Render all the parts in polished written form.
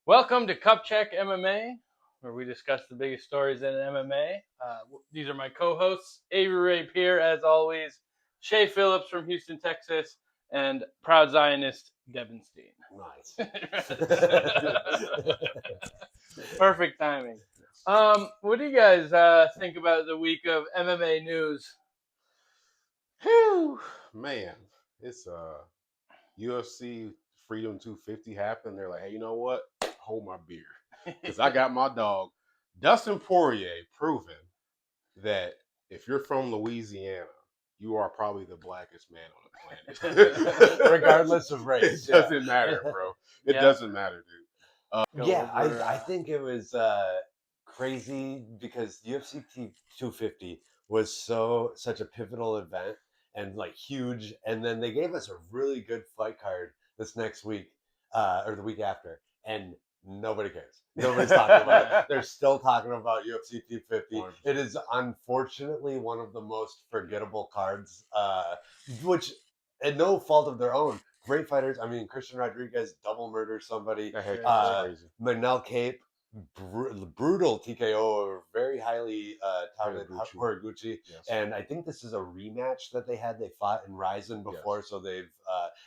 Welcome to CupCheck MMA, where we discuss the biggest stories in MMA. These are my co-hosts, Avery Ray Pierre, as always, Shay Phillips from Houston, Texas, and proud Zionist Devin Steen. Nice. Perfect timing. What do you guys think about the week of MMA news? Whew, man, it's UFC Freedom 250 happened. They're like, hey, you know what? Hold my beer, because I got my dog Dustin Poriers proving that if you're from Louisiana, you are probably the blackest man on the planet, regardless of race. It doesn't matter, bro. It doesn't matter, dude. I think it was crazy because UFC 250 was such a pivotal event and like huge, and then they gave us a really good fight card this next week or the week after, and nobody cares. Nobody's talking about it. They're still talking about UFC 250. 100%. It is unfortunately one of the most forgettable cards, which at no fault of their own. Great fighters. I mean, Christian Rodriguez double murder somebody. Crazy. Mabel Kapes, brutal TKO, or very highly touted Horiguchi. Yes. And I think this is a rematch that they had. They fought in Ryzen before, so they've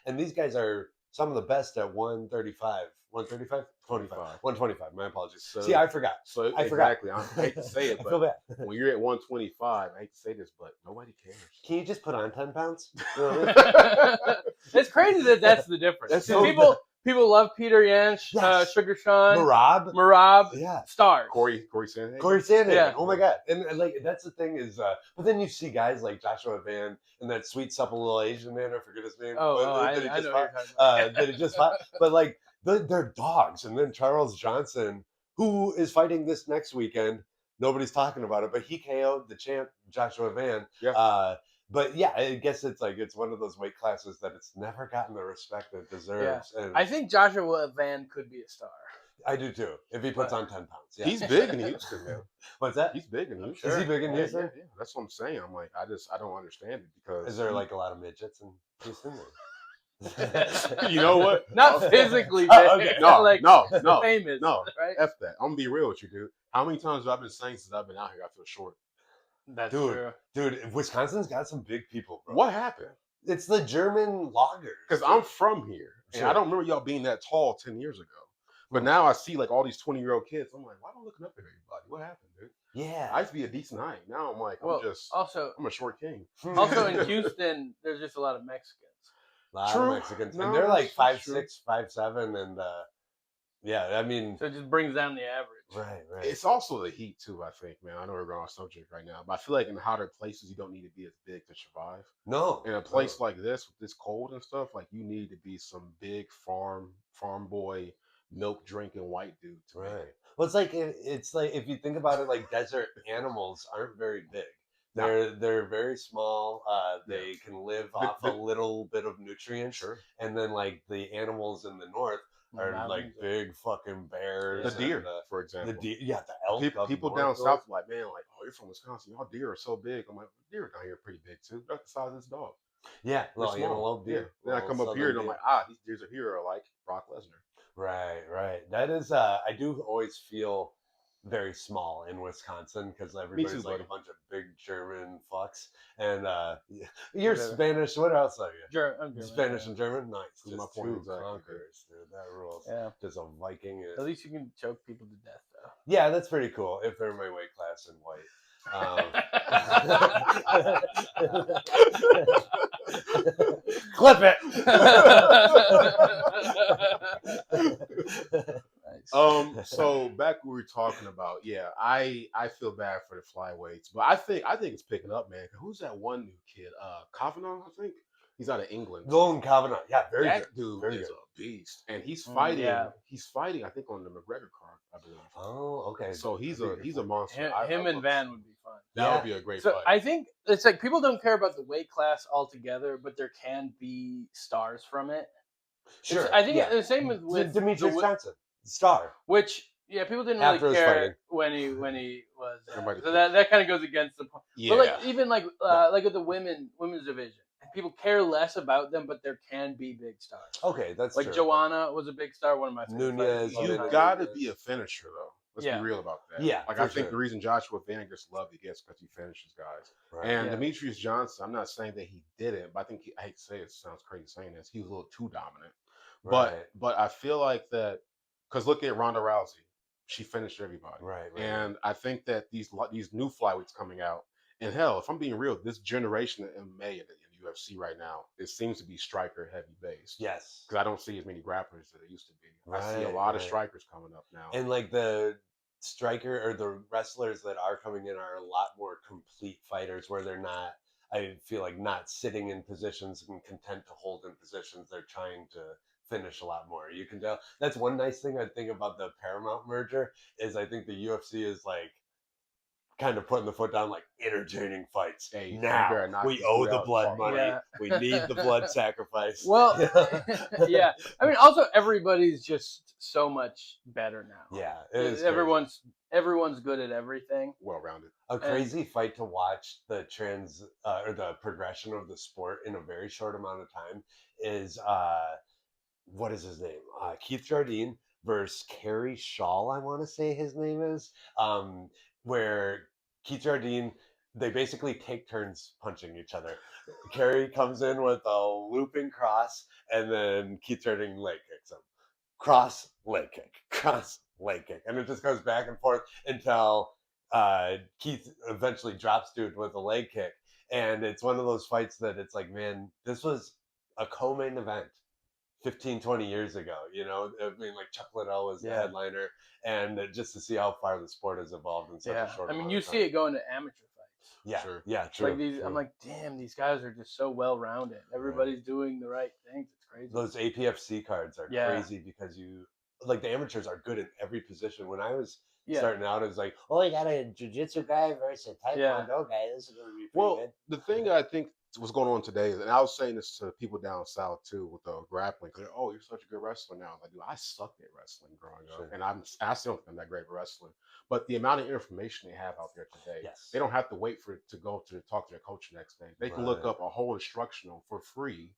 and these guys are some of the best at 135. 135? 125. My apologies. So, See, I forgot. I hate to say it, I feel but bad. when you're at 125, I hate to say this, but nobody cares. Can you just put on 10 pounds? You know what I mean? It's crazy that's the difference. That's so people love Peter Yan, Yes. Sugar Sean, Marab. yeah, stars. Corey Sandhagen. Corey Sandhagen. Yeah. Oh my God. And like that's the thing is, but then you see guys like Joshua Van and that sweet supple little Asian man. I forget his name. I know what you're talking about. That it just fought. But like they're dogs. And then Charles Johnson, who is fighting this next weekend, nobody's talking about it, but he KO'd the champ Joshua Van. Yeah. But yeah, I guess it's one of those weight classes that it's never gotten the respect it deserves. Yeah. And I think Joshua Van could be a star. I do too. If he puts on 10 pounds. Yeah. He's big in Houston, man. What's that? He's big in Houston. Sure. Is he big in Houston? Yeah. That's what I'm saying. I'm like, I don't understand it because. Is there like a lot of midgets in Houston? You know what? Not physically big. Okay. No, famous. no. Right? F that. I'm gonna be real with you, dude. How many times have I been saying since I've been out here, I feel short? That's true. Dude, Wisconsin's got some big people, bro. What happened? It's the German loggers. Because I'm from here. And Sure. I don't remember y'all being that tall 10 years ago. But now I see like all these 20-year-old kids. I'm like, why am I looking up at everybody? What happened, dude? Yeah. I used to be a decent height. Now I'm like, I'm a short king. Also in Houston, there's just a lot of Mexicans. A lot True. of Mexicans. No, and they're like that's 5'6", 5'7", and yeah, I mean, So it just brings down the average. right. It's also the heat too, I think, man. I know we're going on subject right now, but I feel like in hotter places you don't need to be as big to survive. No. In a place like this, with this cold and stuff, like you need to be some big farm boy, milk drinking white dude. Right. Well, it's like if you think about it, like desert animals aren't very big. They're very small. They can live off a little bit of nutrients. Sure. And then like the animals in the north are like big fucking bears. The deer, and, for example. the elk. People down south are like, man, like, oh, you're from Wisconsin. Y'all deer are so big. I'm like, deer down here are pretty big too. They're the size of this dog. Yeah, They're little small. antelope deer. Then I come up here and I'm like, these deers are here are like Brock Lesnar. Right. That is, I do always feel very small in Wisconsin because everybody's like buddy. a bunch of big German fucks. And you're Spanish. What else are you? I'm German. Spanish and German? Nice. That's Just my point two exactly. conquerors, dude. That rules. Yeah. Just a Viking. At least you can choke people to death, though. Yeah, that's pretty cool if they're my weight class and white. Clip it. Nice. So back we were talking about, I feel bad for the flyweights, but I think it's picking up, man. Who's that one new kid? Kavanaugh, I think. He's out of England. Nolan Kavanaugh. Yeah, very that good. dude Very is good. a beast, and he's fighting. Yeah. He's fighting, I think, on the McGregor card, I believe. Oh, okay. So he's a monster. Him and Van would be fun. That would be a great So fight. I think it's like people don't care about the weight class altogether, but there can be stars from it. Sure. I think the same with Demetrius Johnson, star. which people didn't After really his care fighting. when he was. Everybody So that kind of goes against the point. Yeah. But like even like with the women's division, I people care less about them, but there can be big stars. Okay, that's Like true. Joanna was a big star, one of my favorite fighters Nunez, of all You time. got to be a finisher, though. Let's Yeah. be real about that. Yeah, Like, for I think sure. the reason Joshua Van gets loved, he gets because he finishes guys. Right. And Yeah. Demetrius Johnson, I'm not saying that he didn't, but I think I hate to say it, sounds crazy saying this, he was a little too dominant. Right. But I feel like that because look at Ronda Rousey, she finished everybody. Right. And I think that these new flyweights coming out, and hell, if I'm being real, this generation of MMA in UFC right now, it seems to be striker heavy based. Yes. Because I don't see as many grapplers as it used to be. I see a Right, lot of right. strikers coming up now. And like the striker or the wrestlers that are coming in are a lot more complete fighters where they're not, I feel like, not sitting in positions and content to hold in positions. They're trying to finish a lot more. You can tell. That's one nice thing I think about the Paramount merger is I think the UFC is like kind of putting the foot down, like entertaining fights. Hey, you now better knock we these owe dude the out blood hard. money. Yeah. We need the blood sacrifice. Well, yeah. I mean, also everybody's just so much better now. Yeah, it is. Everyone's good at everything. Well rounded. A crazy fight to watch the or the progression of the sport in a very short amount of time is what is his name? Keith Jardine versus Kerry Shaw, I want to say his name is. Where Keith Jardine, they basically take turns punching each other. Kerry comes in with a looping cross, and then Keith Jardine leg kicks him. Cross, leg kick, cross, leg kick. And it just goes back and forth until Keith eventually drops dude with a leg kick. And it's one of those fights that it's like, man, this was a co-main event 15, 20 years ago. You know, I mean, like Chuck Liddell was the headliner. And just to see how far the sport has evolved in such a short amount of time. You see it going to amateur fights. Yeah, Sure. Yeah, true. Like I'm like, damn, these guys are just so well rounded. Everybody's doing the right things. It's crazy. Those APFC cards are crazy because the amateurs are good in every position. When I was starting out, it was like, oh, you got a jiu-jitsu guy versus a taekwondo guy. This is going to be pretty good. The thing I think was going on today, and I was saying this to people down south too with the grappling. Oh, you're such a good wrestler now. Like, dude, I sucked at wrestling growing up, and I still don't think I'm that great at wrestling. But the amount of information they have out there today, they don't have to wait for it to go to talk to their coach the next day. They can look up a whole instructional for free,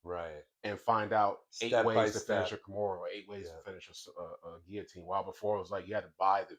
and find out Step 8 ways to step. finish a Kimura or 8 ways to finish a guillotine. While before it was like you had to buy the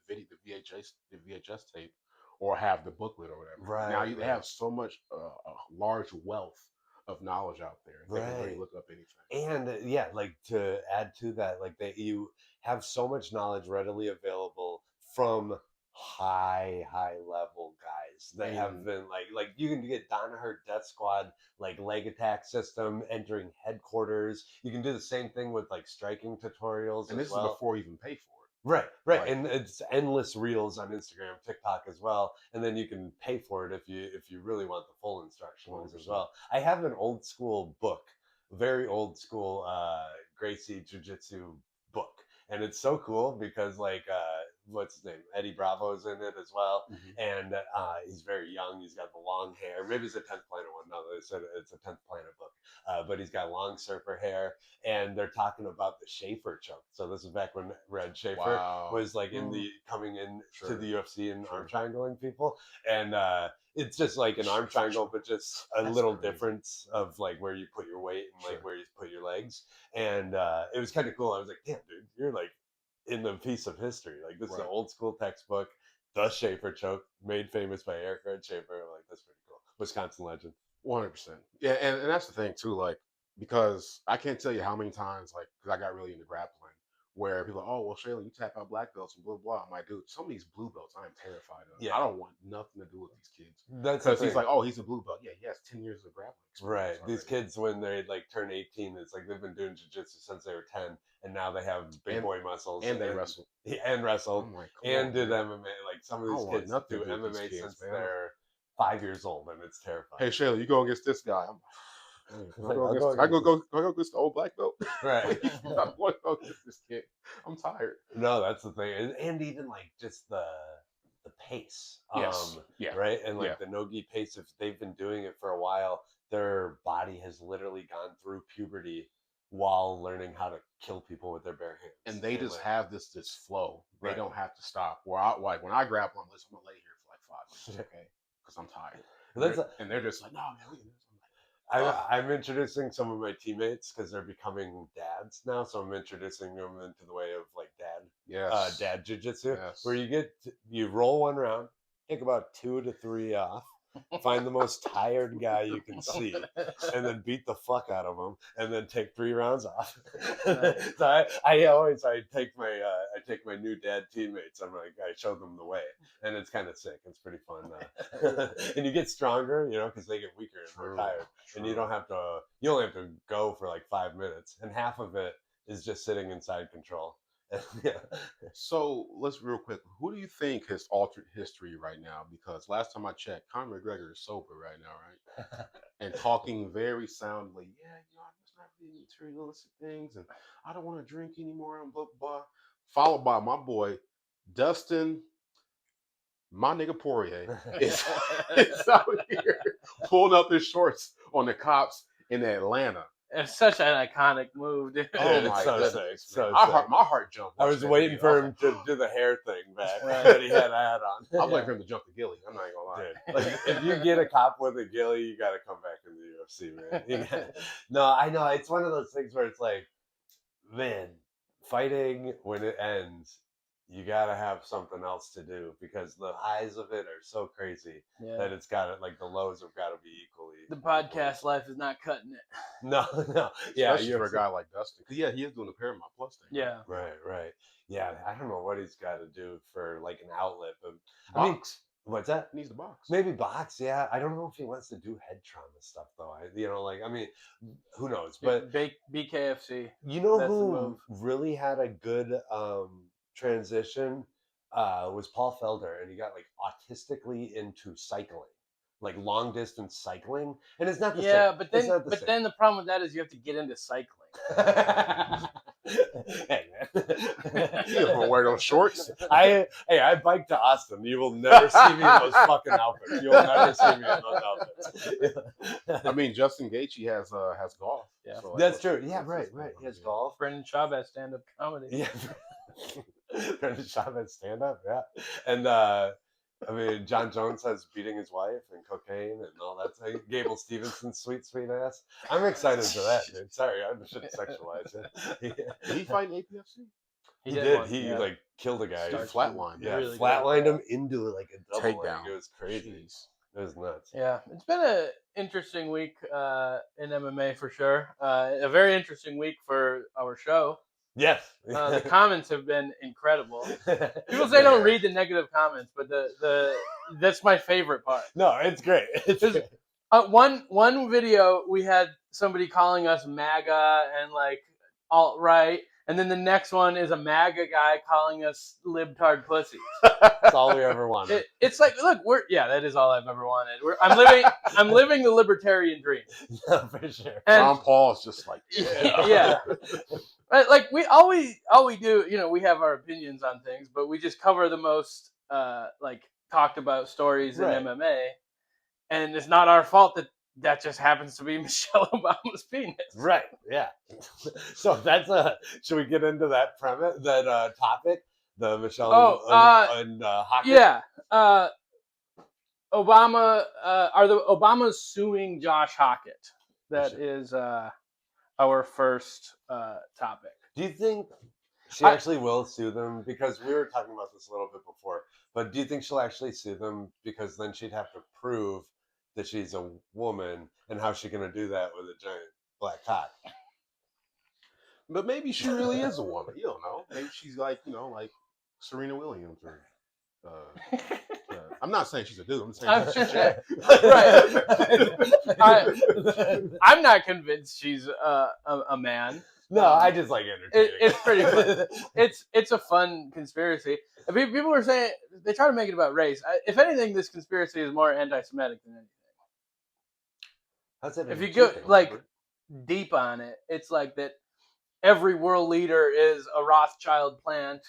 VHS tape or have the booklet or whatever. Now they have so much a large wealth of knowledge out there. They can really look up anything. And like to add to that, like you have so much knowledge readily available from high level guys that have been like you can get Danaher Death Squad like leg attack system entering headquarters. You can do the same thing with like striking tutorials, and this is before you even pay for it. Right. And it's endless reels on Instagram, TikTok as well. And then you can pay for it if you really want the full instructions as well. I have an old school book, very old school Gracie Jiu-Jitsu book. And it's so cool because like what's his name? Eddie Bravo's in it as well. And he's very young. He's got the long hair. Maybe it's a 10th Planet one. No, they said it's a 10th Planet book. But he's got long surfer hair. And they're talking about the Schaefer choke. So this is back when Red Schaefer was like coming in to the UFC and arm triangling people. And it's just like an arm triangle, but just a little difference of like where you put your weight and like where you put your legs. And it was kind of cool. I was like, damn, dude, you're like in the piece of history. Like this is an old school textbook. The Schaefer choke, made famous by Eric Red Schaefer. I'm like, that's pretty cool. Wisconsin legend. 100%. Yeah, and that's the thing too. Like, because I can't tell you how many times, like, because I got really into grappling, where people are, oh, well, Shayla, you tap out black belts and blah, blah. I'm like, dude, some of these blue belts I am terrified of. I don't want nothing to do with these kids. Because he's like, oh, he's a blue belt. Yeah, he has 10 years of grappling experience. Right. These kids, when they like turn 18, it's like they've been doing jiu-jitsu since they were 10, and now they have big boy muscles. And they wrestle. And wrestled. I'm like, and did MMA. Like some of these kids do MMA since they're 5 years old, and it's terrifying. Hey, Shayla, you go against this guy. I'm like, I go against the old black belt. Right. I'm going to go against this kid. I'm tired. No, that's the thing. And even like just the pace. Right. And like the no-gi pace, if they've been doing it for a while, their body has literally gone through puberty while learning how to kill people with their bare hands. And they just have this flow. They don't have to stop. Where I, like when I grapple, I'm gonna lay here for like 5 minutes, okay? Because I'm tired. And they're just like, no, man, we can do this. I'm introducing some of my teammates because they're becoming dads now, so I'm introducing them into the way of like dad jujitsu, where you roll one round, take about 2 to 3 off, find the most tired guy you can see, and then beat the fuck out of him, and then take 3 rounds off. So I take my new dad teammates. I show them the way, and it's kind of sick. It's pretty fun, and you get stronger, because they get weaker and more tired. And you only have to go for like 5 minutes, and half of it is just sitting inside control. Yeah. So let's real quick. Who do you think has altered history right now? Because last time I checked, Conor McGregor is sober right now, right? And talking very soundly. Yeah, I'm just not really materialistic things, and I don't want to drink anymore. And blah blah. Followed by my boy Dustin, my nigga Poirier, is out here pulling up his shorts on the cops in Atlanta. It's such an iconic move, dude. Oh my goodness! My heart jumped. I was waiting for him to do the hair thing back that he had a hat on. I was waiting for him to jump the Gilly. I'm not even gonna lie. Dude, if you get a cop with a Gilly, you got to come back in the UFC, man. No, I know it's one of those things where it's like, man, fighting when it ends, you got to have something else to do because the highs of it are so crazy that it's got to, like, the lows have got to be equally. The podcast life is not cutting it. No. Yeah, especially for a guy like Dustin. He is doing the Paramount Plus thing. Yeah. Right. Yeah, I don't know what he's got to do for, like, an outlet. But box. What's that? He needs the box. Maybe box, yeah. I don't know if he wants to do head trauma stuff, though. Who knows? But BKFC. You know who really had a good transition was Paul Felder, and he got like autistically into cycling, like long distance cycling, and it's not the same. Yeah, but then the problem with that is you have to get into cycling. Hey man, you don't want to wear those shorts. I bike to Austin. You will never see me in those fucking outfits. You'll never see me in those outfits. I mean, Justin Gaethje has golf. Yeah, so that's true. Yeah, right. He has golf. Brendan Schaub has stand-up comedy. Yeah. Brendan Schaub has stand-up, yeah. And John Jones has beating his wife and cocaine and all that thing. Gable Stevenson's sweet ass. I'm excited for that, dude. Sorry, I shouldn't sexualize it. Did he fight in APFC? He did. He like killed a guy. He flatlined. Yeah, really flatlined him into like a double takedown. It was crazy. Jeez. It was nuts. Yeah, it's been an interesting week in MMA for sure. A very interesting week for our show. Yes. The comments have been incredible. People say don't read the negative comments, but that's my favorite part. No, it's great. One video we had somebody calling us MAGA and like alt-right, and then the next one is a MAGA guy calling us libtard pussies. That's all we ever wanted. It's like, look, that is all I've ever wanted. I'm living the libertarian dream. No, for sure. And Ron Paul's just like, yeah. Like all we do, we have our opinions on things, but we just cover the most like talked about stories in MMA, and it's not our fault that just happens to be Michelle Obama's penis. Right. Yeah. So that's should we get into that topic? The Michelle and Hokit? Yeah. Obama are the Obamas suing Josh Hokit? That is our first topic. Do you think she actually will sue them? Because we were talking about this a little bit before, but do you think she'll actually sue them? Because then she'd have to prove that she's a woman, and how's she going to do that with a giant black cock? But maybe she really is a woman. You don't know. Maybe she's like, like Serena Williams or I'm not saying she's a dude. I'm saying she's a chick. Right. I'm not convinced she's a man. No, I just like entertaining. It's pretty fun. It's a fun conspiracy. People were saying they try to make it about race. If anything, this conspiracy is more anti-Semitic than anything. That's it. If you go like deep on it, it's like that every world leader is a Rothschild plant.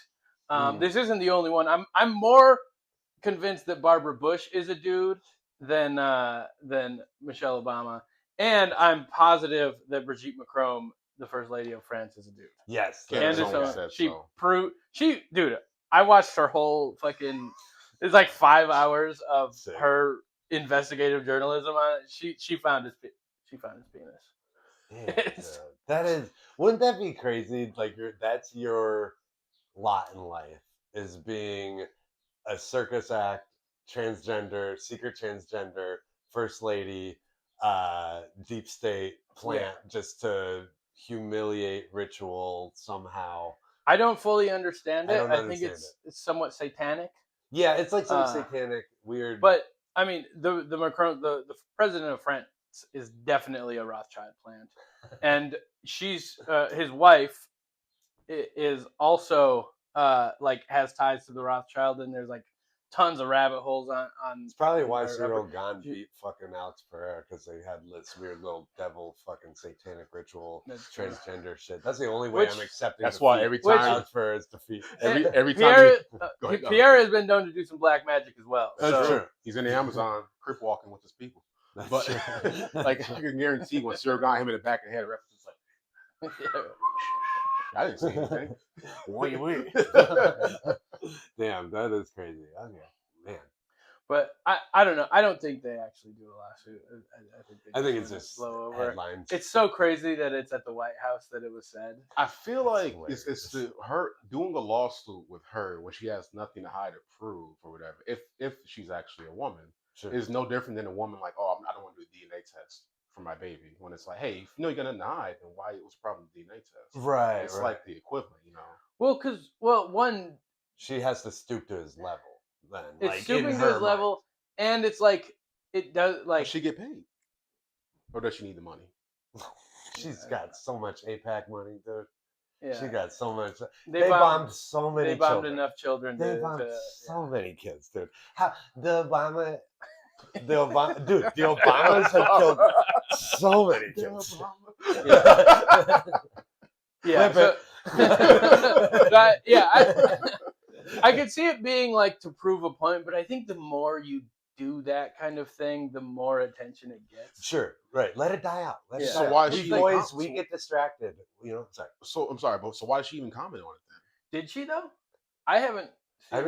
This isn't the only one. I'm more convinced that Barbara Bush is a dude than Michelle Obama, and I'm positive that Brigitte Macron, the first lady of France, is a dude. Yes, Dude, I watched her whole fucking. It's like 5 hours of her investigative journalism on it. She found his she found his penis. Damn, dude. That is. Wouldn't that be crazy? Like that's your lot in life is being a circus act, transgender, secret transgender, first lady, deep state plant, just to humiliate ritual somehow. I don't fully understand it. I don't I think understand it's somewhat satanic. Yeah, it's like some satanic, weird. But I mean, the Macron, the president of France is definitely a Rothschild plant, and she's his wife is also like has ties to the Rothschild, and there's like tons of rabbit holes on. It's probably why Cyril Gahn beat fucking Alex Pereira, because they had this weird little devil fucking satanic ritual transgender shit. That's the only way I'm accepting. That's why every time Alex Pereira's defeat. Every Pierre, time Pierre has been known to do some black magic as well. That's so. true. He's in the Amazon, crip walking with his people. That's But true. like I can guarantee when Cyril got him in the back of the head, reference is like, I didn't say anything. Wait. Damn, that is crazy. Okay, man. But I don't know. I don't think they actually do a lawsuit. I think it's just blow over. Headlines. It's so crazy that it's at the White House that it was said. I feel like hilarious. it's her doing a lawsuit with her when she has nothing to hide or prove or whatever. If she's actually a woman, is no different than a woman like, oh, I don't want to do a DNA test for my baby. When it's like, hey, if you know you're gonna hide, then why it was a problem with DNA test? Right. It's like the equivalent, you know. Well, one, she has to stoop to his level. Then it's like, stooping to his level, and it's like it does like. Does she get paid, or does she need the money? She's got so much APAC money, dude. Yeah. She got so much. They bombed so many. They bombed children. enough children. They bombed so many kids, dude. The Obamas have killed so many kids. I could see it being like to prove a point, but I think the more you do that kind of thing, the more attention it gets. Sure, right. Let it die out. So why is she boys? We get distracted. Sorry. So I'm sorry, but so why did she even comment on it then? Did she though? I haven't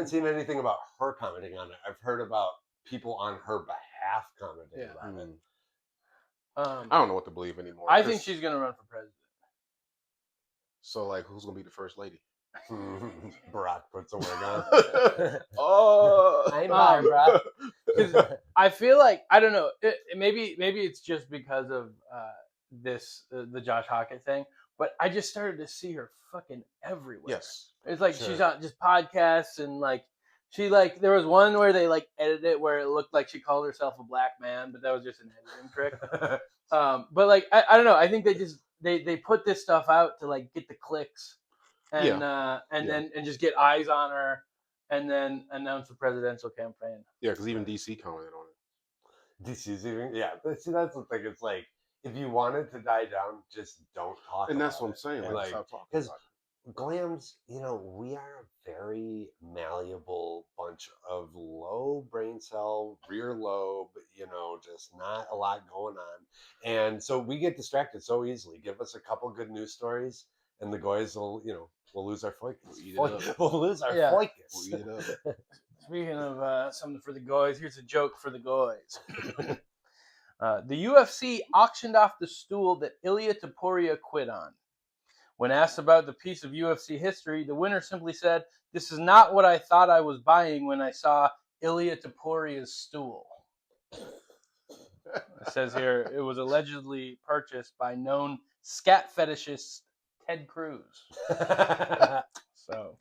seen anything about her commenting on it. I've heard about people on her behalf commenting about it. I don't know what to believe anymore. I think she's gonna run for president. So like, who's gonna be the first lady? Barack puts a wig on. I'm Barack. Because I feel like I don't know. Maybe it's just because of the Josh Hokit thing, but I just started to see her fucking everywhere. Yes, it's like she's on just podcasts and like she like there was one where they like edited it where it looked like she called herself a black man, but that was just an editing trick. But like I don't know. I think they just they put this stuff out to like get the clicks. And then just get eyes on her, and then announce the presidential campaign. Yeah, because even DC commented on it. DC's even But see, that's the thing. It's like if you want it to die down, just don't talk. And about that's what I'm saying. Like, stop talking. Because glams, we are a very malleable bunch of low brain cell, rear lobe. Just not a lot going on, and so we get distracted so easily. Give us a couple good news stories. And the guys will, we'll lose our focus. We'll lose our focus. We'll eat it up. Speaking of something for the guys, here's a joke for the guys. The UFC auctioned off the stool that Ilia Topuria quit on. When asked about the piece of UFC history, the winner simply said, "This is not what I thought I was buying when I saw Ilia Topuria's stool." It says here, it was allegedly purchased by known scat fetishist Ted Cruz. So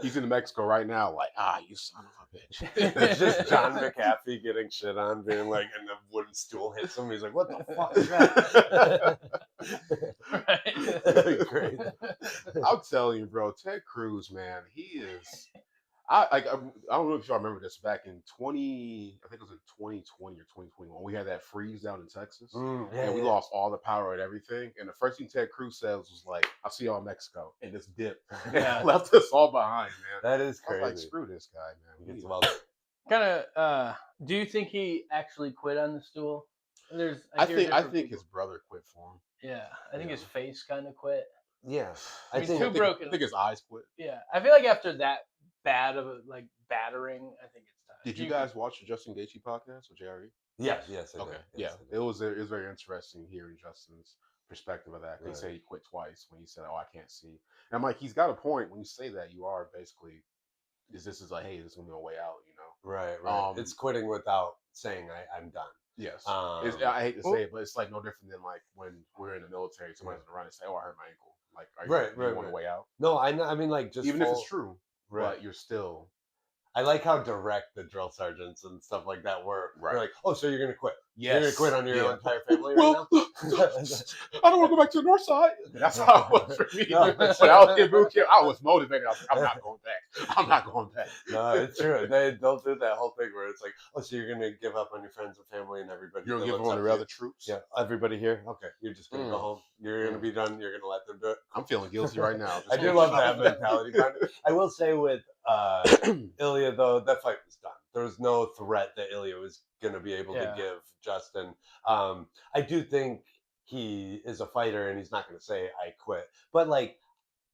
he's in Mexico right now, like, you son of a bitch. It's just John McAfee getting shit on, being like, and the wooden stool hits him. He's like, "What the fuck is that?" Right. Great. I'm telling you, bro, Ted Cruz, man, he is. I don't know if y'all remember this back in 2020 or 2021. We had that freeze down in Texas, and we lost all the power and everything. And the first thing Ted Cruz says was like, "I'll see y'all in Mexico," and just dipped and left us all behind, man. That is crazy. Like, screw this guy, man. Kind of. Do you think he actually quit on the stool? I think his brother quit for him. Yeah, I think his face kind of quit. Yeah, I think his eyes quit. Yeah, I feel like after that bad of a battering, I think it's time. Did you guys watch the Justin Gaethje podcast with JRE? Yes, yes, I Okay, did. yeah, Yes, I did. it was very interesting hearing Justin's perspective of that. 'Cause Right. He said he quit twice when he said, "Oh, I can't see." And I'm like, he's got a point when you say that. You are basically this is like, hey, this is gonna be a way out, you know. Right, right. It's quitting without saying I'm done. Yes, Um, I hate to Well, say it, but it's like no different than like when we're in the military, somebody's gonna run and say, "Oh, I hurt my ankle." Like, right, do you right, want a right. way out? No, I know. I mean, like just Even if it's full. true, Right. but you're still I like how direct the drill sergeants and stuff like that were. Right. They're like, "Oh, so you're gonna quit? yes, You're gonna quit on your yeah. entire family right Well, now?" I don't want to go back to the north side. That's how it was for me. No. When I was in boot camp, I was motivated. I was like, I'm not going back. I'm not going back. No, it's true. They'll do that whole thing where it's like, "Oh, so you're gonna give up on your friends and family and everybody? You'll that give looks on up the to other you? troops. Yeah, everybody here. Okay, you're just gonna go Mm. home. You're gonna be done. You're gonna let them do it." I'm feeling guilty right now. I do love that mentality. I will say with Ilya though, that fight was done. There was no threat that Ilya was going to be able to give Justin. I do think he is a fighter, and he's not going to say I quit. But like,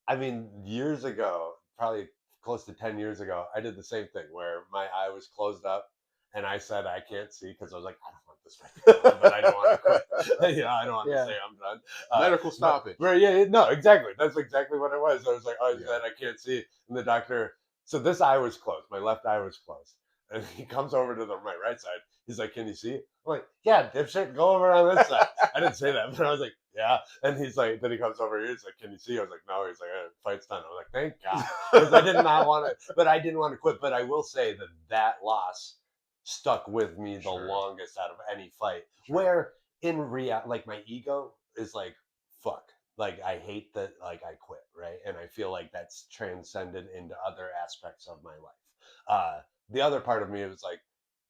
I mean, years ago, probably close to 10 years ago, I did the same thing where my eye was closed up. And I said I can't see because I was like, I don't want this fight to go on, but I don't want to quit. I don't want to say I'm done. Medical stoppage. Right? Yeah, no, exactly. That's exactly what it was. I was like, oh, Yeah. I can't see, and the doctor. So this eye was closed. My left eye was closed, and he comes over to my right side. He's like, "Can you see?" I'm like, "Yeah, dipshit, go over on this side." I didn't say that, but I was like, "Yeah." And he's like, then he comes over here. He's like, "Can you see?" I was like, "No." He's like, "Fight's done." I was like, "Thank God," because I did not want to. But I didn't want to quit. But I will say that loss stuck with me the longest out of any fight. Where in like my ego is like, fuck. Like I hate that like I quit, right? And I feel like that's transcended into other aspects of my life. The other part of me was like,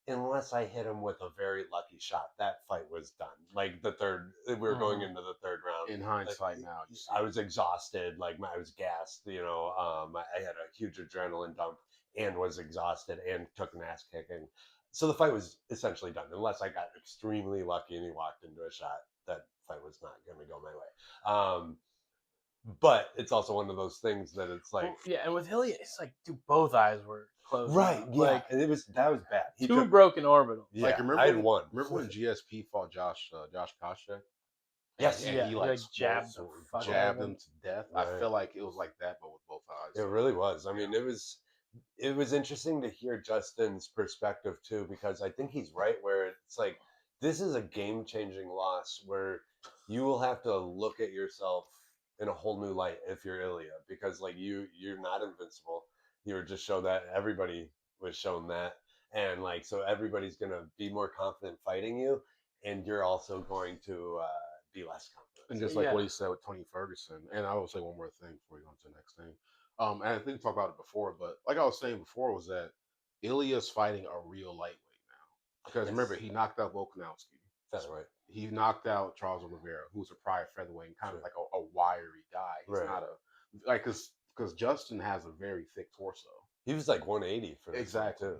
unless I hit him with a very lucky shot, that fight was done. Like we were going into the third round. In hindsight, now you see. I was exhausted, like I was gassed. I had a huge adrenaline dump and was exhausted and took an ass kicking. So the fight was essentially done, unless I got extremely lucky and he walked into a shot. That fight was not going to go my way. But it's also one of those things that it's like, and with Hilly, it's like, dude, both eyes were closed. right? Now. Yeah, Like, and that was bad. He two broken orbitals. Yeah, like remember I had one. Remember when GSP fought Josh CupCheck? Yes, and yeah, he like jabbed him to death. Right. I feel like it was like that, but with both eyes. It really was. I mean, it was interesting to hear Justin's perspective too, because I think he's right. Where it's like this is a game-changing loss where you will have to look at yourself in a whole new light if you're Ilya, because like you're not invincible. You were just shown that. Everybody was shown that, and like so everybody's gonna be more confident fighting you, and you're also going to be less confident. And just like what he said with Tony Ferguson, and I will say one more thing before we go on to the next thing. And I think we talked about it before, but like I was saying before, was that Ilya's fighting a real lightweight now. Because remember, he knocked out Volkanovski. That's right. He knocked out Charles Oliveira, who's a prior featherweight, and kind of like a wiry guy. He's not a like because Justin has a very thick torso. He was like 180 for this exactly,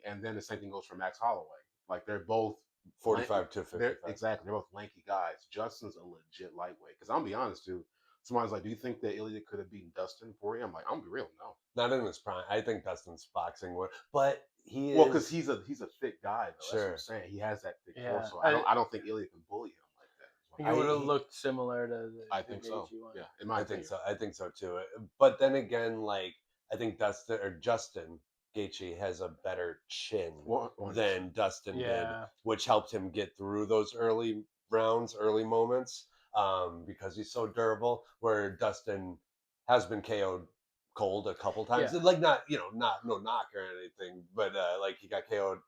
and then the same thing goes for Max Holloway. Like they're both 45 to 55. Exactly, they're both lanky guys. Justin's a legit lightweight. Because I'm be honest, dude. Somebody's like, "Do you think that Ilya could have beaten Dustin Poirier?" I'm like, "I'm be real, no." Not in his prime. I think Dustin's boxing would, but he is. Well, because he's a thick guy, though. Sure. That's what I'm saying. He has that thick torso. I don't think Ilya can bully him like that. He would have looked similar to the. I think so. One. Yeah, in my opinion. I think so too. But then again, like I think Justin Gaethje has a better chin than Dustin did, which helped him get through those early rounds, early moments, because he's so durable. Where Dustin has been KO'd cold a couple times, like not no knock or anything, but like he got KO'd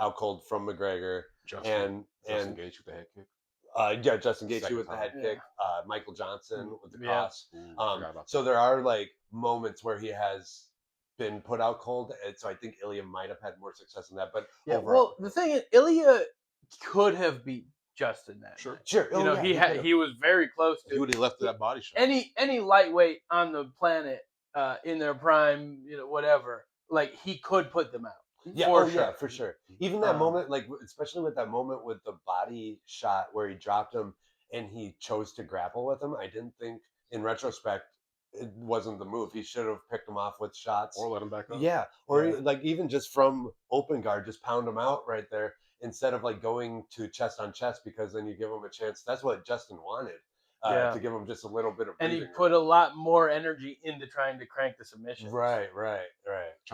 out cold from McGregor, Justin Gaethje with the head kick. Justin Gaethje with the head kick, Michael Johnson with the cross. So that. there are like moments where he has been put out cold, and so I think Ilya might have had more success in that. But overall, the thing is, Ilya could have beat Justin that sure. Night. He was very close to. He would have left that body shot. Any lightweight on the planet in their prime, whatever, like he could put them out. Yeah, for sure. Even that moment, like especially with that moment with the body shot where he dropped him and he chose to grapple with him, I didn't think, in retrospect, it wasn't the move. He should have picked him off with shots or let him back up. Yeah, or like even just from open guard, just pound him out right there. instead of like going to chest on chest, because then you give him a chance. That's what Justin wanted. To give him just a little bit of and breathing he put room. a lot more energy into trying to crank the submission. Right.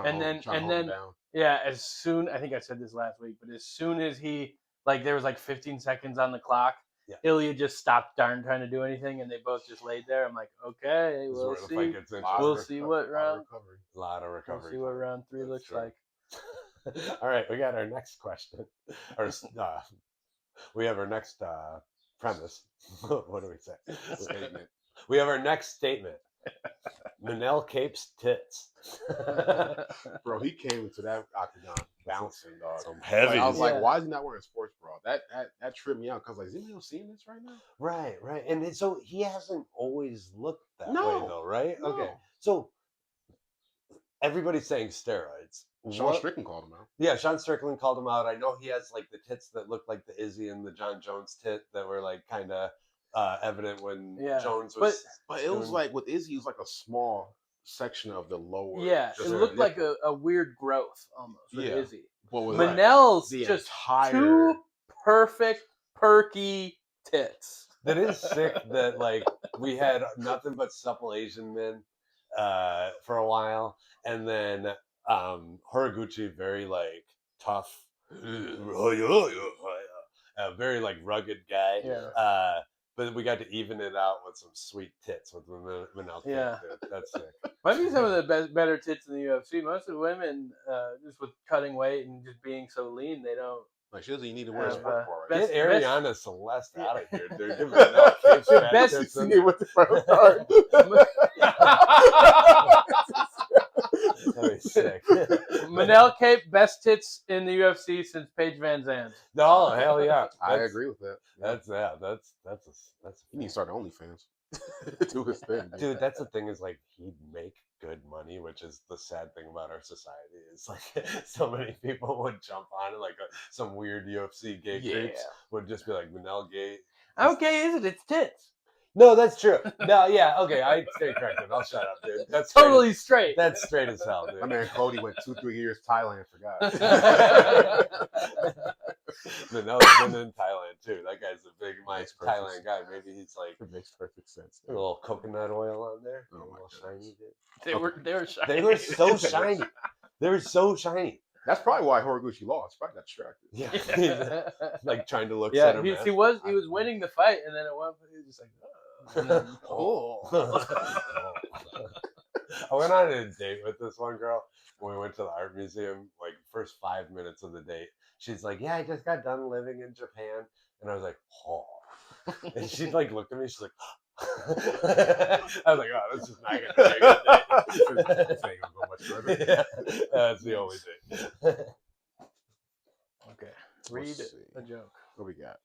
And then yeah, as soon, I think I said this last week, but as soon as he, like, there was like 15 seconds on the clock, Yeah. Ilya just stopped trying to do anything, and they both just laid there. I'm like, okay, This is we'll where the see. fight gets interesting. We'll see what round. A lot of recovery. We'll see what round 3 That's looks true. like. All right, we got our next question. Or we have our next premise. What do we say? Statement. We have our next statement. Mabel Kapes Tits. Bro, he came into that octagon bouncing, dog. Some heavy. Like, I was like, Yeah. why is he not wearing a sports bra? That tripped me out because, like, is anybody else seeing this right now? Right. And so he hasn't always looked that way, No. though, right? No. Okay. So everybody's saying steroids. Sean Strickland called him out. Yeah, Sean Strickland called him out. I know he has like the tits that look like the Izzy and the John Jones tit that were like kind of evident when Jones was. But it was like with Izzy, it was like a small section of the lower. Yeah, it looked like a weird growth almost with Izzy. But with Manel's the just entire... 2 perfect, perky tits. That is sick that like we had nothing but supple Asian men for a while, and then Horiguchi, very like tough, very like rugged guy. Yeah. But we got to even it out with some sweet tits with Manel. Yeah. That's sick. Might be some of the better tits in the UFC. Most of the women, just with cutting weight and just being so lean, they don't. Like, she doesn't need to wear a sports bra. Get Ariana Celeste out of here. They're giving Manel Kapes best tits You need with the front part. That'd be sick. Manel Cape, best tits in the UFC since Paige Van Zandt. No, hell yeah. I agree with that. That's He needs to start OnlyFans. Do his thing, dude. That's the thing, is like he'd make good money, which is the sad thing about our society. Is like so many people would jump on it, like some weird UFC gay creeps would just be like Manel gay. How gay is it? It's tits. No, that's true. No, yeah, okay, I stay corrected. I'll shut up, dude. That's totally straight. That's straight as hell, dude. My man Cody went 2-3 years Thailand, forgot. Manel's been in Thailand too. That guy's a big Thailand guy. Maybe he's like, it makes perfect sense. A little coconut oil on there. Oh, a little shiny, dude. They were shiny. They were so shiny. They were so shiny. That's probably why Horiguchi lost. Probably got distracted. Yeah, like trying to look. Yeah, he was winning the fight, and then at one point he was just like, I went on a date with this one girl when we went to the art museum. Like first 5 minutes of the date, she's like, "Yeah, I just got done living in Japan," and I was like, "Oh," and she like looked at me. She's like, I was like, "Oh, this is not gonna be a good date. This ain't gonna go much further." Yeah, that's the only date. okay, read a joke. What we got?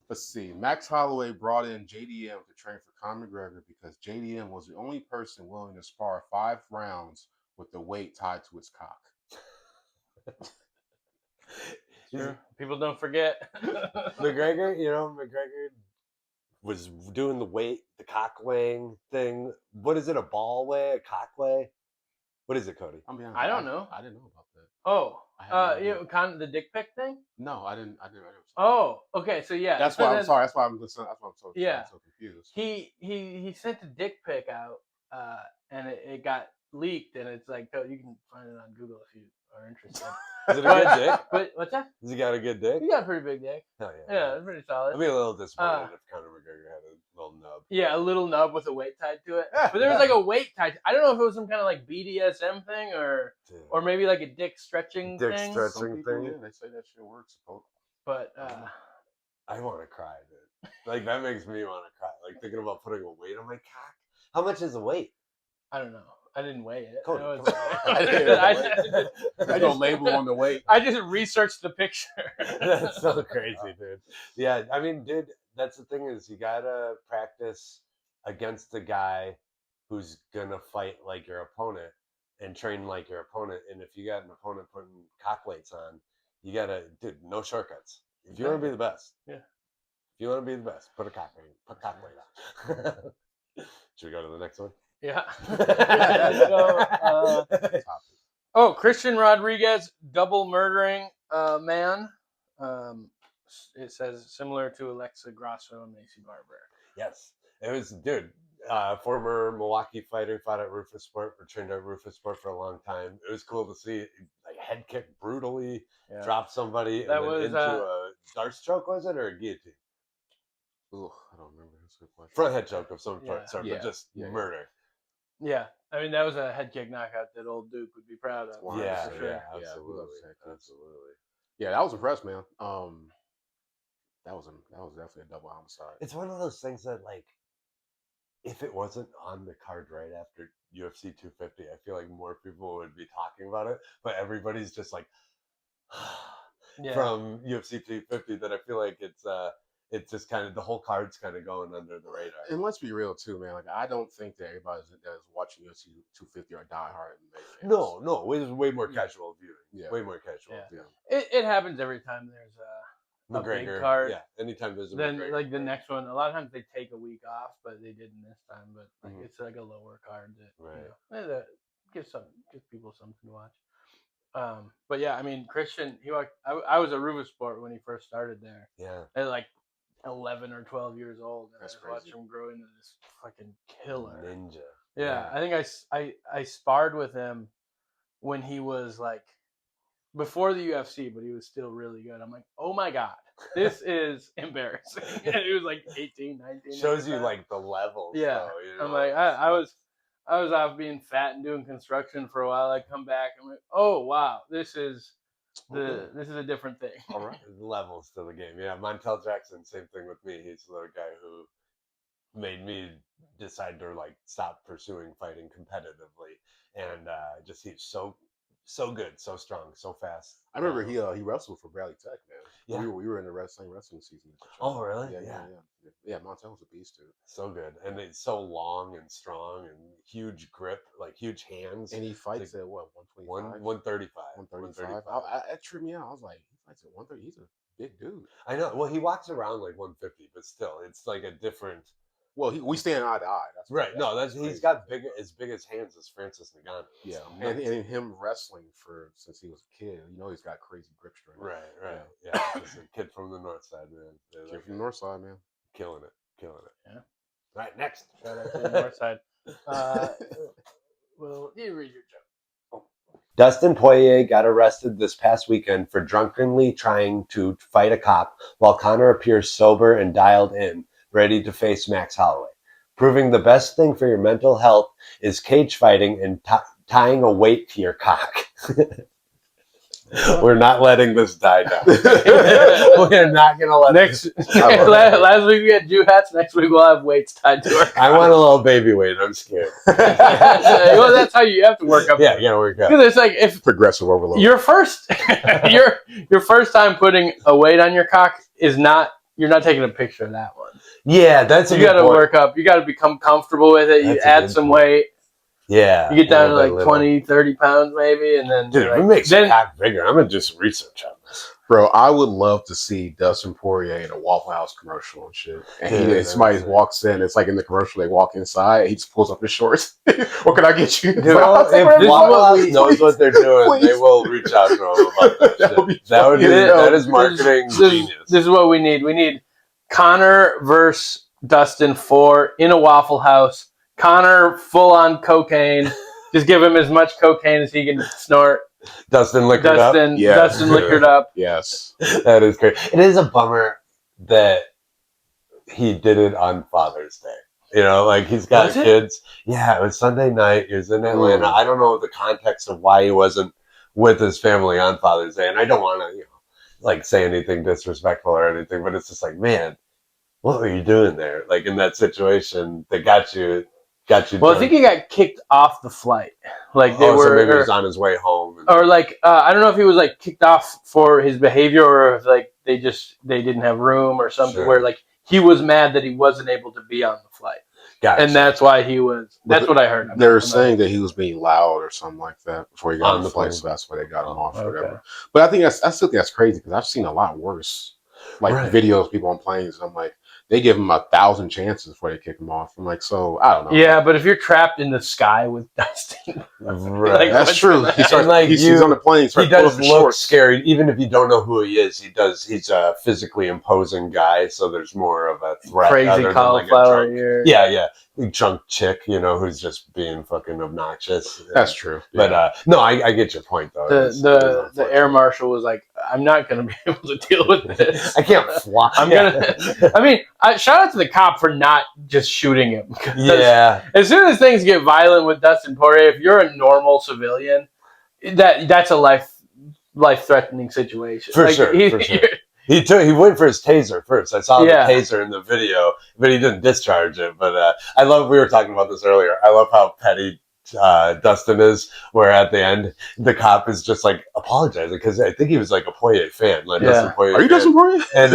Let's see. Max Holloway brought in JDM to train for Conor McGregor because JDM was the only person willing to spar 5 rounds with the weight tied to its cock. Sure. People don't forget. McGregor was doing the cock weighing thing. What is it? A ball weigh? A cock weigh? What is it, Cody? I don't know. I didn't know about that. Oh, the dick pic thing? No, I didn't. Oh, okay. So yeah, that's why I'm sorry. That's why I'm so confused. He sent a dick pic out, and it got leaked, and it's like, you can find it on Google if you are interested. Is it a good dick? But what's that? Has he got a good dick? He got a pretty big dick. Hell yeah. Yeah, it's pretty solid. I'd be a little disappointed if Conor McGregor had a little nub. Yeah, a little nub with a weight tied to it. But there was like a weight tied. I don't know if it was some kind of like BDSM thing or maybe like a dick stretching thing. Dick stretching thing. Yeah, they say that shit works. But I want to cry, dude. Like that makes me want to cry. Like thinking about putting a weight on my cock. How much is the weight? I don't know. I didn't weigh it. I don't label on the weight. I just researched the picture. That's so crazy, dude. Yeah, I mean, dude, that's the thing is you gotta practice against a guy who's gonna fight like your opponent and train like your opponent. And if you got an opponent putting cock weights on, you gotta, dude, no shortcuts. If you want to be the best, yeah. If you want to be the best, put cock weight on. Should we go to the next one? Yeah. So, Christian Rodriguez double murdering man It says similar to Alexa Grasso and Macy Barber. Yes, it was, dude. Former Milwaukee fighter, fought at Rufus Sport, trained at Rufus Sport for a long time. It was cool to see, like, head kick brutally, drop somebody, That and then was, into a dart stroke, was it, or a guillotine? Ooh, I don't remember. That's a good question. Front head choke of some Yeah. sort, Yeah. but just Yeah. murder. Yeah, I mean that was a head kick knockout that old Duke would be proud of. 100%. Yeah, for sure. yeah, Yeah, absolutely, heck, absolutely. Yeah, that was impressed, man. That was definitely a double homicide. It's one of those things that, like, if it wasn't on the card right after UFC 250, I feel like more people would be talking about it. But everybody's just like, from UFC 250, that I feel like it's just kind of, the whole card's kind of going under the radar. And let's be real too, man. Like, I don't think that everybody that's watching UFC 250 are diehard MMA fans. No, it was way more casual viewing. Yeah. Way more casual. Yeah. It happens every time there's a McGregor big card. Yeah, anytime there's a then McGregor like the card. next one, a lot of times they take a week off, but they didn't this time. But like it's like a lower card that that gives people something to watch. But yeah, I mean Christian, I was a Rufus Sport when he first started there. Yeah, at like 11 or 12 years old, and That's I watched him grow into this fucking killer ninja. Yeah, I think I sparred with him when he was like before the UFC, but he was still really good. I'm like, oh my god, this is embarrassing. And he was like 18, 19. Shows you like the levels. Yeah, though, you know? I'm like, I was off being fat and doing construction for a while. I come back, I'm like, oh wow, this is a different thing. All right, levels to the game. Yeah, Montel Jackson, same thing with me. He's the guy who made me decide to like stop pursuing fighting competitively, and just he's so good, so strong, so fast. I remember he wrestled for Bradley Tech, man. Yeah, we were in the same wrestling season. Oh, really? Yeah. Montel was a beast, dude. So good, and it's so long and strong and huge grip, like huge hands. And he fights at what, 125? 135. 135. That tripped me out. I was like, he fights at 130. He's a big dude. I know. Well, he walks around like 150, but still, it's like a different. Well, we stand eye to eye. That's right. He's got as big as hands as Francis Ngannou. Yeah, and him wrestling since he was a kid, he's got crazy grip strength. Right. Yeah, just a kid from the north side, man. Kid from the north side, man. Killing it. Yeah. Right, next. Shout out to the north side. Well, you read your joke. Dustin Poirier got arrested this past weekend for drunkenly trying to fight a cop, while Conor appears sober and dialed in, ready to face Max Holloway, proving the best thing for your mental health is cage fighting and tying a weight to your cock. We're not letting this die down. We're not going to let Last week we had Jew hats. Next week we'll have weights tied to our cock. I want a little baby weight. I'm scared. Well, that's how you have to work up. Yeah, you gotta work up. Because it's like if progressive overload. Your first time putting a weight on your cock is not. You're not taking a picture of that one. Yeah, that's you got to work up. You got to become comfortable with it. You add some weight. Yeah. You get down to like 20, 30 pounds maybe, and then dude, if it makes your cock bigger, I'm gonna do some research on this. Bro, I would love to see Dustin Poirier in a Waffle House commercial and shit. And somebody walks in, it's like in the commercial, they walk inside, he just pulls up his shorts. What can I get you? Dude, if Waffle House knows what they're doing, they will reach out to him about that shit. That is marketing genius. This is what we need. We need Conor versus Dustin 4 in a Waffle House. Conor full on cocaine. Just give him as much cocaine as he can snort. Dustin liquored up. Yeah. Dustin liquored up. Yes. That is great. It is a bummer that he did it on Father's Day. Like he's got kids. Yeah, it was Sunday night. He was in Atlanta. I don't know the context of why he wasn't with his family on Father's Day. And I don't want to, like say anything disrespectful or anything, but it's just like, man, what were you doing there? Like in that situation that got you. Well, drunk. I think he got kicked off the flight. Like they were, so maybe he was on his way home, or like I don't know if he was like kicked off for his behavior, or if like they didn't have room or something. Sure. Where like he was mad that he wasn't able to be on the flight, and that's why he was. That's what I heard. They're saying that he was being loud or something like that before he got on the flight, so that's why they got him off or whatever. But I still think that's crazy because I've seen a lot worse, like videos of people on planes, and I'm like. they give him 1,000 chances before they kick him off. I'm like, so I don't know. Yeah, but if you're trapped in the sky with Dustin, Right. like, That's what's true. gonna He's happen? Like on the plane. He does look shorts. scary, even if you don't know who he is. He's a physically imposing guy, so there's more of a threat. Crazy other than, like, a cauliflower drunk, ear. yeah, drunk chick, who's just being fucking obnoxious. That's true. But no, I get your point though. The air marshal was like, I'm not gonna be able to deal with this. I can't fly. I'm gonna. I mean, shout out to the cop for not just shooting him. Yeah. As soon as things get violent with Dustin Poirier, if you're a normal civilian, that's a life-threatening situation. For sure. He went for his taser first. I saw the taser in the video, but he didn't discharge it. But we were talking about this earlier. I love how petty Dustin is, where at the end the cop is just like apologizing because I think he was like a Poirier fan. Like, Dustin Poirier Are you fan. Dustin Poirier? And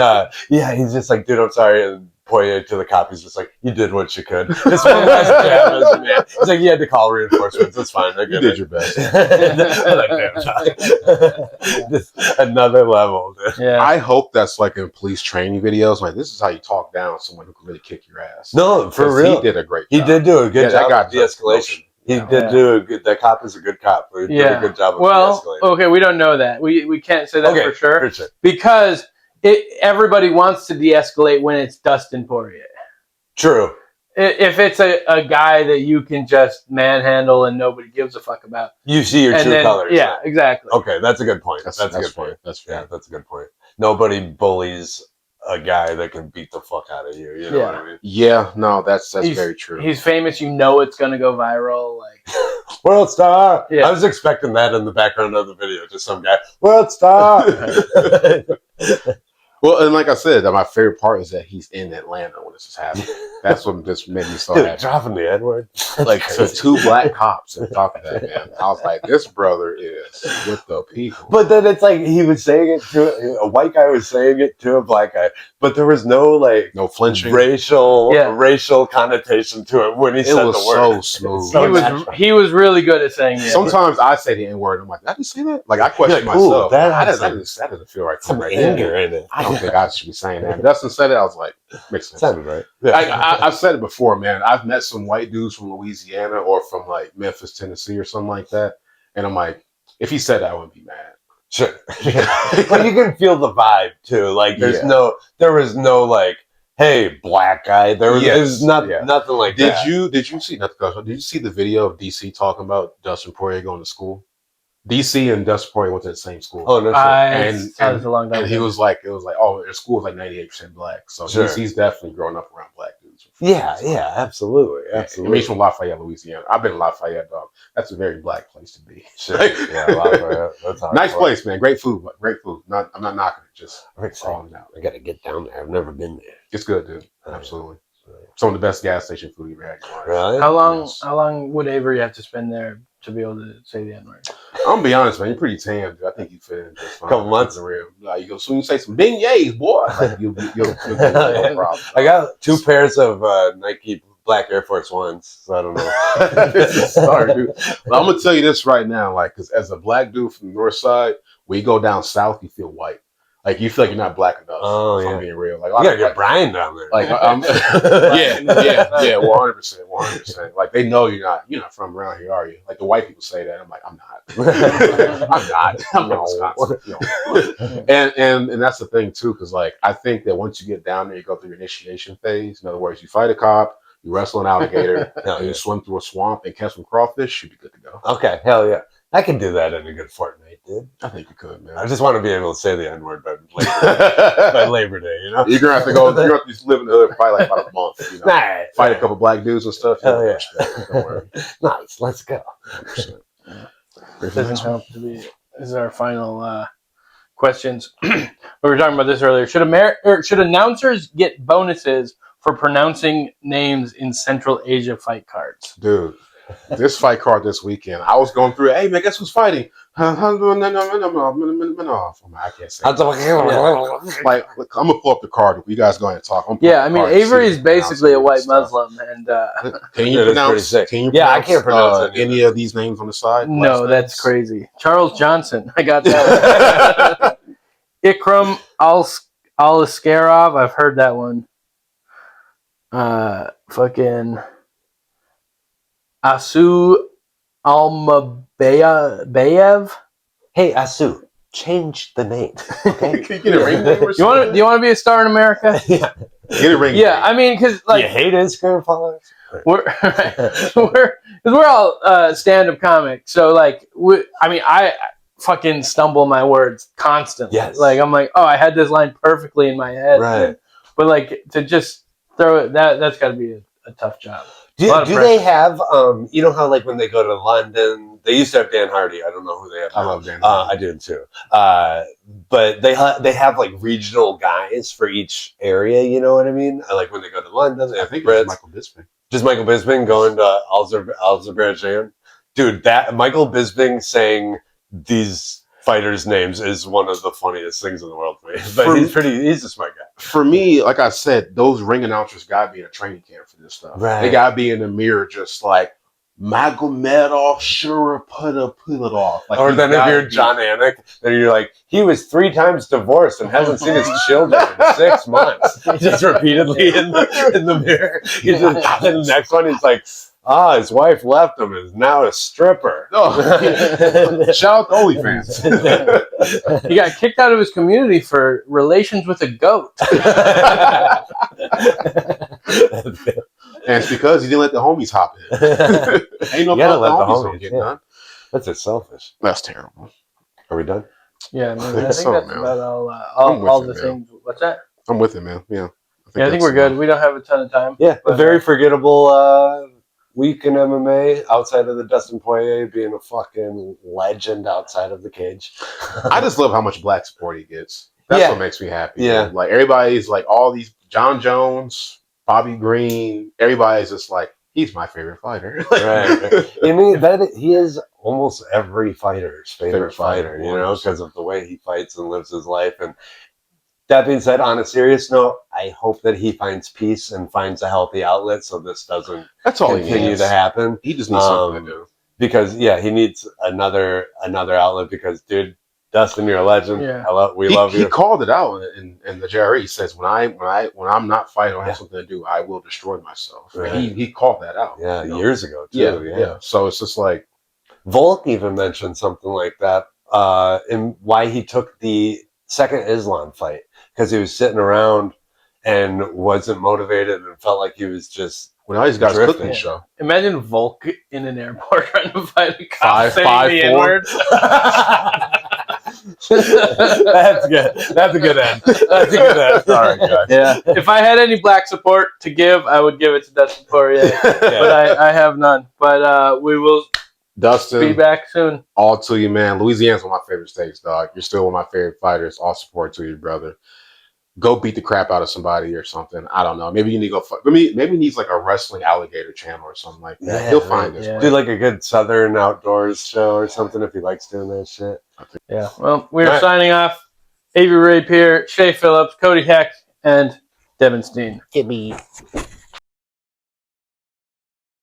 he's just like, dude, I'm sorry. And Poirier to the cop, he's just like, you did what you could. This one last jab as a man. He's like, you had to call reinforcements. That's fine. I You did your best. Just another level. Dude. Yeah. I hope that's like in police training videos. Like, this is how you talk down someone who can really kick your ass. No, for real. He did a great job. He did do a good job of de-escalation. He did do a good. That cop is a good cop. He did a good job of de-escalating. Okay, we don't know that. We can't say that for sure. For sure. Because everybody wants to de-escalate when it's Dustin Poirier. True. If it's a guy that you can just manhandle and nobody gives a fuck about. You see your true colors. Yeah, exactly. Okay, that's a good point. That's a good point. That's fair. Yeah, that's a good point. Nobody bullies a guy that can beat the fuck out of you. You know what I mean? Yeah, no, that's very true. He's famous. You know it's going to go viral. Like World Star. Yeah. I was expecting that in the background of the video. Just some guy. World Star. Well, and like I said, my favorite part is that he's in Atlanta when this is happening. That's what just made me so happy. Dropping the N-word. Like, to two black cops and talking to that man. I was like, this brother is with the people. But then it's like he was saying it to a white guy was saying it to a black guy, but there was no flinching, racial connotation to it when he said the word. It was so smooth. He was really good at saying it. Sometimes I say the N-word. I'm like, did I just say that? Like, I question myself. That doesn't feel right. Some anger in it. I don't think I should be saying that. Dustin said it. I was like, makes sense. Sounded right. Yeah. I've said it before, man. I've met some white dudes from Louisiana or from like Memphis, Tennessee, or something like that, and I'm like, if he said that, I wouldn't be mad. Sure. But you can feel the vibe too. Like there was no like, hey, black guy. There was nothing like that. Did you see the video of DC talking about Dustin Poirier going to school? DC and Dustin Poirier went to the same school. Oh no! And a long time and he was like, oh, their school is like 98% black. So DC's definitely growing up around black dudes. Yeah, absolutely. And he's from Lafayette, Louisiana. I've been in Lafayette, dog. That's a very black place to be. Sure. Lafayette. That's nice place, man. Great food. I'm not knocking it. Just calling it out. I gotta get down there. I've never been there. It's good, dude. Absolutely. Some of the best gas station food you've ever had in your life. Really? How long would Avery have to spend there to be able to say the N-word? I'm gonna be honest, man. You're pretty tan, dude. I think you fit in just fine. Couple months. Like, you go soon. You say some beignets, boy. Like, you'll no problem. I got 2 pairs of Nike black Air Force Ones, so I don't know. Sorry, dude. But I'm gonna tell you this right now, like, because as a black dude from the north side, when you go down south, you feel white. Like, you feel like you're not black enough. Oh, yeah. I'm being real. Like, you gotta get Brian down there. Like, 100%. Like, they know you're not from around here, are you? Like, the white people say that. I'm like, I'm not. I'm not. I'm from Wisconsin. And that's the thing too, because like, I think that once you get down there, you go through your initiation phase. In other words, you fight a cop, you wrestle an alligator, and you swim through a swamp and catch some crawfish, you'd be good to go. Okay, hell yeah. I can do that in a good fortnight, dude. I think you could, man. I just want to be able to say the N-word by Labor Day, you know? You're going to have to go, you're going to have to live in the hood probably like about a month, you know? Fight a couple black dudes and stuff. Hell yeah. Don't worry. Nice, let's go. It doesn't help to be. This is our final questions. We were talking about this earlier. Should announcers get bonuses for pronouncing names in Central Asia fight cards? Dude. This fight card this weekend, I was going through it. Hey man, guess who's fighting? I can't say. Like, look, I'm gonna pull up the card. You guys go ahead and talk. I mean, Avery is basically a white Muslim, and can you pronounce? I can't pronounce any of these names on the side. No, that's crazy. Charles Johnson, I got that. Ikram Al-Askarov, I've heard that one. fucking Asu Almabayev. Hey, Asu, change the name. Okay. Can you get a ring name or Do you want to be a star in America? Yeah. Get a ring Yeah, name. I mean, because Do you like hate Instagram followers? we're all stand-up comics, so like I fucking stumble my words constantly. Yes. Like I'm like, oh, I had this line perfectly in my head, Right. but like to just throw it, that's got to be a tough job. Do they have, you know how like when they go to London, they used to have Dan Hardy. I don't know who they have now. I love Dan Hardy. I do too. But they have like regional guys for each area, you know what I mean? Like when they go to London, they I have think Brits. it's Michael Bisping. Just Michael Bisping going to Azerbaijan. Dude, that Michael Bisping saying these fighters' names is one of the funniest things in the world for me. But he's a smart guy. For me, like I said, those ring announcers gotta be in a training camp for this stuff. Right. They gotta be in the mirror just like Magomedov, sure, pull it off. Like, or then if you're John Anik, then you're like, he was 3 times divorced and hasn't seen his children in 6 months. Just repeatedly in the mirror. He's just, and the next one, he's like, his wife left him and is now a stripper. Oh, shout out to OnlyFans. He got kicked out of his community for relations with a goat. And it's because he didn't let the homies hop in. Ain't no You gotta problem. let the Homies don't homies, get yeah. none. That's just selfish. That's terrible. Are we done? Yeah, man, I think think so, that's man. about I'm with all it, the man. things. What's that? I'm with it, man. Yeah. I think we're good. We don't have a ton of time. Yeah, a But, very forgettable week in MMA outside of the Dustin Poirier being a fucking legend outside of the cage. I just love how much black support he gets. That's Yeah. what makes me happy. Yeah. Dude. Like everybody's like all these John Jones, Bobby Green, everybody's just like, he's my favorite fighter. Right. I mean, he is almost every fighter's favorite fighter, you know, 100%. because of the way he fights and lives his life. And that being said, on a serious note, I hope that he finds peace and finds a healthy outlet so this doesn't That's all he continue needs. to happen. He just needs something to do. Because he needs another outlet. Because dude, Dustin, you're a legend. Yeah. We love you. He called it out in the JRE. He says, when I'm not fighting or have something to do, I will destroy myself. Right. He called that out. Yeah, you know? years ago too. Yeah. So it's just like Volk even mentioned something like that in why he took the second Islam fight, because he was sitting around and wasn't motivated and felt like he was just when all these guys drifting. cooking show. Imagine Volk in an airport trying to fight a cop 5'4". saying the N-word. That's good. That's a good end. That's a good end. Sorry, guys. Yeah. If I had any black support to give, I would give it to Dustin Poirier. But I have none. But we will Dustin, be back soon. all to you, man. Louisiana's one of my favorite states, dog. You're still one of my favorite fighters. All support to you, brother. Go beat the crap out of somebody or something. I don't know. Maybe you need to go. Maybe he needs like a wrestling alligator channel or something like that. Yeah, He'll find this. yeah. Do like a good Southern outdoors show or something if he likes doing that shit. Yeah. Well, we're All right. signing off. Avery Ray Pierre, Shea Phillips, Cody Heck, and Devin Steen. Give me.